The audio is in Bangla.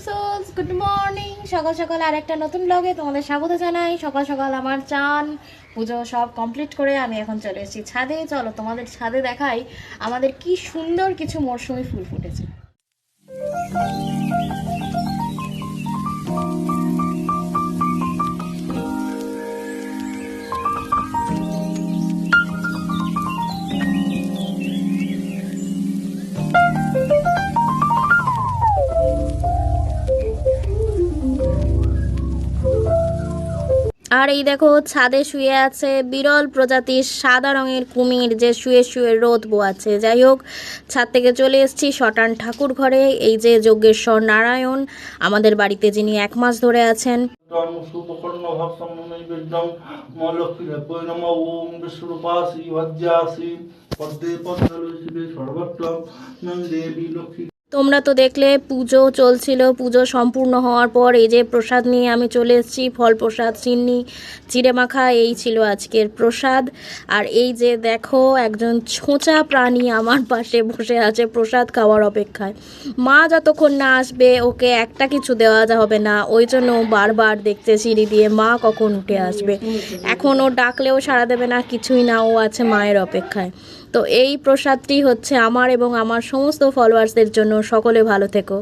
Sols, good morning. সকাল সকাল আর একটা নতুন ব্লগে তোমাদের স্বাগত জানাই। সকাল সকাল আমার চান পুজো সব কমপ্লিট করে আমি এখন চলে এসেছি ছাদে। চলো তোমাদের ছাদে দেখাই আমাদের কি সুন্দর কিছু মরশুমি ফুল ফুটেছে। আর এই দেখো ছাদে শুয়ে আছে বিরল প্রজাতির সাদা রঙের কুমির, যে শুয়ে শুয়ে রোদ বোয়াচ্ছে। যাই হোক, ছাদ থেকে চলে এসেছি শটান ঠাকুর ঘরে। এই যে যজ্ঞেশ্বর নারায়ণ আমাদের বাড়িতে, যিনি 1 মাস ধরে আছেন। তোমরা তো দেখলে পুজো চলছিল। পুজো সম্পূর্ণ হওয়ার পর এই যে প্রসাদ নিয়ে আমি চলে এসেছি। ফল প্রসাদ, চিনি, চিড়ে মাখা, এই ছিল আজকের প্রসাদ। আর এই যে দেখো একজন ছোঁচা প্রাণী আমার পাশে বসে আছে প্রসাদ খাওয়ার অপেক্ষায়। মা যতক্ষণ না আসবে ওকে একটা কিছু দেওয়া হবে না, ওই জন্য বারবার দেখছে সিঁড়ি দিয়ে মা কখন উঠে আসবে। এখন ও ডাকলেও সাড়া দেবে না, কিছুই না, ও আছে মায়ের অপেক্ষায়। তো এই প্রসাদটি হচ্ছে আমার এবং আমার সমস্ত ফলোয়ার্সদের জন্য। সকলে ভালো থেকো।